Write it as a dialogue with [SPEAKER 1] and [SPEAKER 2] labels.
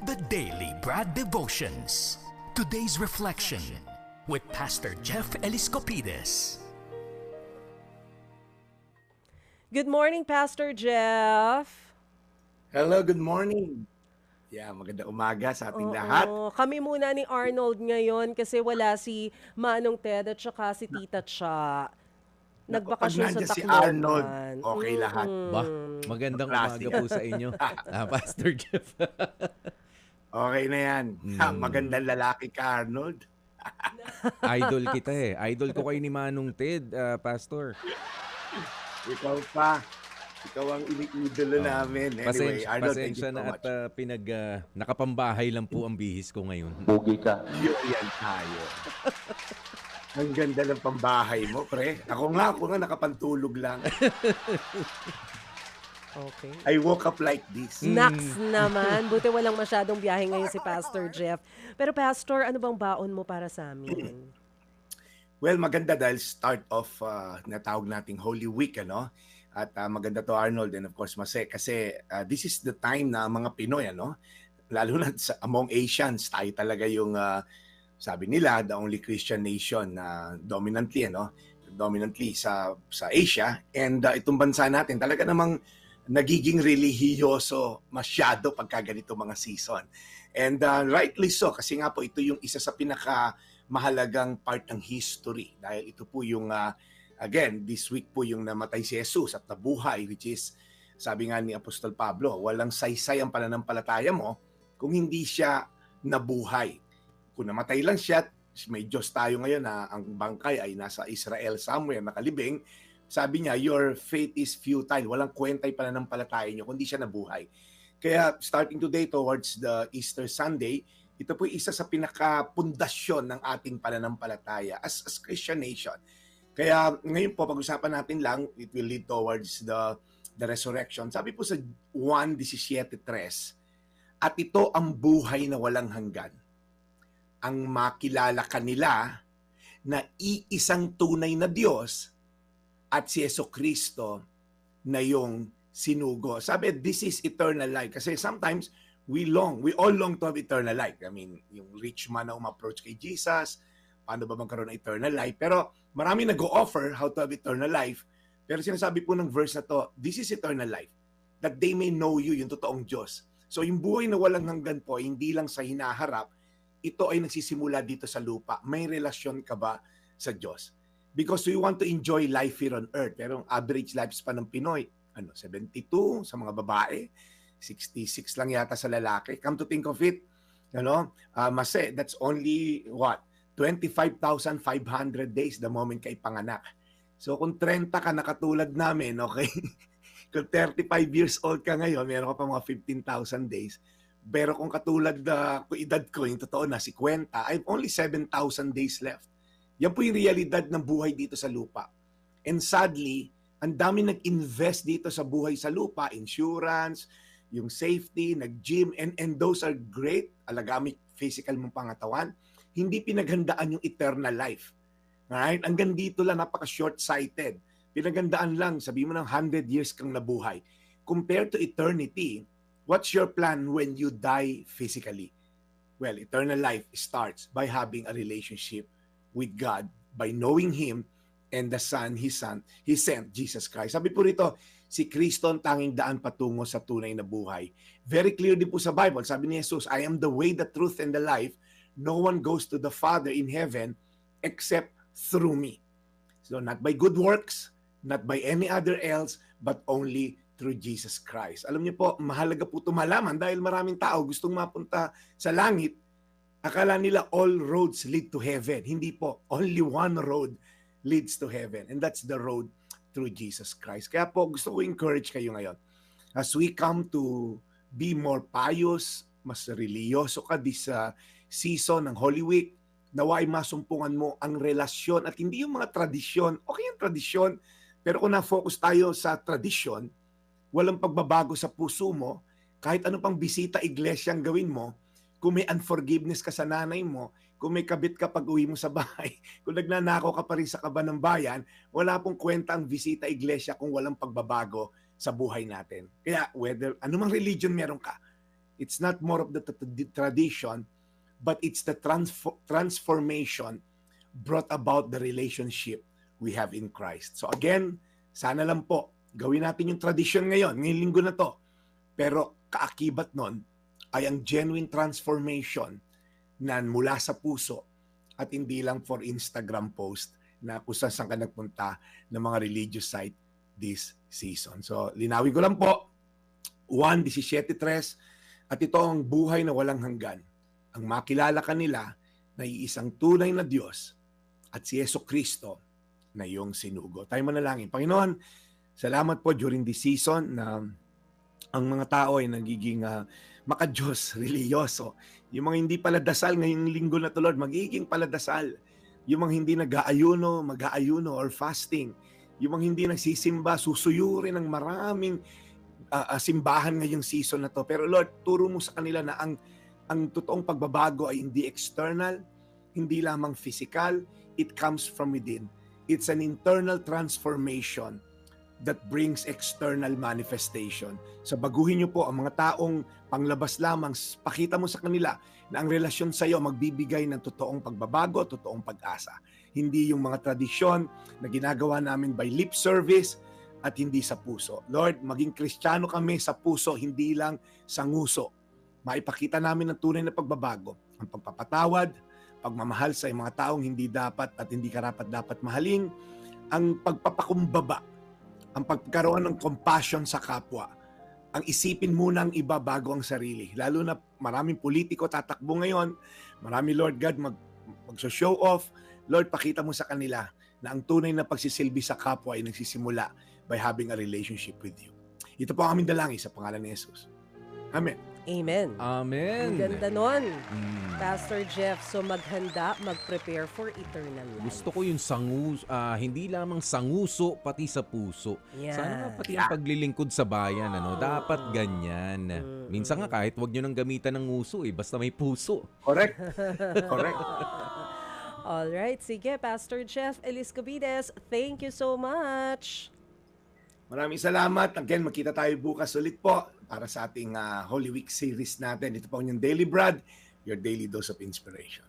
[SPEAKER 1] The Daily Brad Devotions. Today's reflection with Pastor Jeff Eliscopides.
[SPEAKER 2] Good morning, Pastor Jeff.
[SPEAKER 3] Hello, good morning. Magandang umaga sa ating lahat.
[SPEAKER 2] Oo, kami muna ni Arnold ngayon kasi wala si Manong Ted at saka si Tita Cha.
[SPEAKER 3] Naku, pag
[SPEAKER 2] Nagbakasyon sa
[SPEAKER 3] nandiyan si Arnold,
[SPEAKER 2] Tacloban.
[SPEAKER 3] okay lahat.
[SPEAKER 4] Ba, magandang
[SPEAKER 3] Klase.
[SPEAKER 4] umaga po sa inyo, Pastor Jeff.
[SPEAKER 3] Okay na yan. Magandang lalaki ka, Arnold.
[SPEAKER 4] Idol kita eh. Idol ko kayo ni Manong Ted, Pastor.
[SPEAKER 3] Ikaw pa. Ikaw ang iniidolo namin. Anyway, Arnold, thank you
[SPEAKER 4] pasensya
[SPEAKER 3] so
[SPEAKER 4] na
[SPEAKER 3] much.
[SPEAKER 4] at nakapambahay lang po ang bihis ko ngayon.
[SPEAKER 3] Bugi ka. Yan tayo. Ang ganda ng pambahay mo, pre. Ako nga nakapantulog lang.
[SPEAKER 2] Okay.
[SPEAKER 3] I woke up like this.
[SPEAKER 2] Naks naman. Buti walang masyadong biyahe ngayon si Pastor Jeff. Pero Pastor, ano bang baon mo para sa amin?
[SPEAKER 3] Well, maganda dahil start of natawag nating Holy Week, ano? At maganda to, Arnold, and of course, Mase, kasi this is the time na mga Pinoy, ano? Lalo na among Asians, tayo talaga yung, sabi nila, the only Christian nation na dominantly sa Asia. And itong bansa natin, talaga namang nagiging relihiyoso masyado pagka ganito mga season. And rightly so, kasi nga po ito yung isa sa pinakamahalagang part ng history. Dahil ito po yung, again, this week po yung namatay si Jesus at nabuhay, which is, sabi nga ni Apostol Pablo, walang saysay ang pananampalataya mo kung hindi siya nabuhay. Kung namatay lang siya, may Diyos tayo ngayon na ang bangkay ay nasa Israel somewhere, nakalibing, sabi niya, your faith is futile. Walang kwentay pananampalataya niyo kundi siya nabuhay. Kaya starting today towards the Easter Sunday, ito po isa sa pinakapundasyon ng ating pananampalataya as Christian nation. Kaya ngayon po, pag-usapan natin lang, it will lead towards the resurrection. Sabi po sa 1:17:3, at ito ang buhay na walang hanggan. Ang makilala kanila na iisang tunay na Diyos at si Jesucristo na yung sinugo. Sabi, this is eternal life. Kasi sometimes, we all long to have eternal life. I mean, yung rich man na approach kay Jesus, paano ba magkaroon ng eternal life? Pero marami nag-o-offer how to have eternal life. Pero sinasabi po ng verse na to, this is eternal life, that they may know you, yung totoong Diyos. So yung buhay na walang hanggan po, hindi lang sa hinaharap, ito ay nagsisimula dito sa lupa. May relasyon ka ba sa Diyos? Because we want to enjoy life here on earth. Pero ang average lifespan ng Pinoy, 72 sa mga babae, 66 lang yata sa lalaki. Come to think of it, Mase, that's only 25,500 days the moment ka ipanganak. So kung 30 ka na katulad namin, okay? Kung 35 years old ka ngayon, meron ka pa mga 15,000 days. Pero kung katulad kung edad ko, yung totoo na 50, I have only 7,000 days left. Yan po yung realidad ng buhay dito sa lupa. And sadly, ang dami nag-invest dito sa buhay sa lupa, insurance, yung safety, nag-gym, and those are great, alagamit physical mong pangatawan. Hindi pinaghandaan yung eternal life. Right? Hanggang dito lang, napaka-short-sighted. Pinaghandaan lang, sabi mo ng 100 years kang nabuhay. Compared to eternity, what's your plan when you die physically? Well, eternal life starts by having a relationship with God, by knowing Him and the Son, He sent, Jesus Christ. Sabi po rito, si Kristo ang tanging daan patungo sa tunay na buhay. Very clear din po sa Bible. Sabi ni Jesus, I am the way, the truth, and the life. No one goes to the Father in heaven except through me. So not by good works, not by any other else, but only through Jesus Christ. Alam niyo po, mahalaga po ito malaman dahil maraming tao gustong mapunta sa langit. Akala nila all roads lead to heaven. Hindi po. Only one road leads to heaven. And that's the road through Jesus Christ. Kaya po gusto ko encourage kayo ngayon. As we come to be more pious, mas religyoso ka this season ng Holy Week, naway masumpungan mo ang relasyon at hindi yung mga tradisyon. Okay yung tradisyon, pero kung na-focus tayo sa tradisyon, walang pagbabago sa puso mo, kahit ano pang bisita iglesia ang gawin mo, kung may unforgiveness ka sa nanay mo, kung may kabit ka pag uwi mo sa bahay, kung nagnanakaw ka pa rin sa kaba ng bayan, wala pong kwenta ang bisita iglesia kung walang pagbabago sa buhay natin. Kaya whether anumang religion meron ka, It's not more of the tradition, but it's the transformation brought about the relationship we have in Christ. So again, sana lang po, gawin natin yung tradition ngayon, ngayong linggo na to. Pero kaakibat nun ay ang genuine transformation na mula sa puso at hindi lang for Instagram post na kung saan ka nagpunta ng mga religious site this season. So, linawin ko lang po, 1:17:3, at ito ang buhay na walang hanggan. Ang makilala kanila na iisang tunay na Diyos at si Jesucristo na iyong sinugo. Tayo manalangin. Panginoon, salamat po during this season na ang mga tao ay nagiging maka-Diyos, religyoso. Yung mga hindi pala dasal ngayong linggo na to, Lord, magiging pala dasal. Yung mga hindi nag-aayuno, mag-aayuno or fasting. Yung mga hindi nagsisimba, susuyurin ng maraming simbahan ngayong season na to. Pero Lord, turo mo sa kanila na ang totoong pagbabago ay hindi external, hindi lamang physical, it comes from within. It's an internal transformation that brings external manifestation. So baguhin niyo po ang mga taong panglabas lamang, pakita mo sa kanila na ang relasyon sa iyo magbibigay ng totoong pagbabago, totoong pag-asa. Hindi yung mga tradisyon na ginagawa namin by lip service at hindi sa puso. Lord, maging Kristiyano kami sa puso, hindi lang sa nguso. Maipakita namin ang tunay na pagbabago, ang pagpapatawad, pagmamahal sa mga taong hindi dapat at hindi karapat-dapat mahalin, ang pagpapakumbaba, ang pagkaroon ng compassion sa kapwa, ang isipin muna ang iba bago ang sarili. Lalo na maraming politiko tatakbo ngayon, marami Lord God mag-show off. Lord, pakita mo sa kanila na ang tunay na pagsisilbi sa kapwa ay nagsisimula by having a relationship with you. Ito po ang aming dalangin sa pangalan ni Jesus. Amen.
[SPEAKER 2] Amen.
[SPEAKER 4] Amen.
[SPEAKER 2] Ang ganda nun, Pastor Jeff. So maghanda, mag-prepare for eternal life.
[SPEAKER 4] Gusto ko yung hindi lamang sanguso, pati sa puso.
[SPEAKER 2] Yeah.
[SPEAKER 4] Sana nga pati ang paglilingkod sa bayan, dapat ganyan. Minsan nga kahit wag nyo nang gamitan ng nguso, basta may puso.
[SPEAKER 3] Correct. Correct.
[SPEAKER 2] Alright, sige, Pastor Jeff Eliscopides, thank you so much.
[SPEAKER 3] Maraming salamat. Again, magkita tayo bukas ulit po para sa ating Holy Week series natin. Ito po yung Daily Bread, your daily dose of inspiration.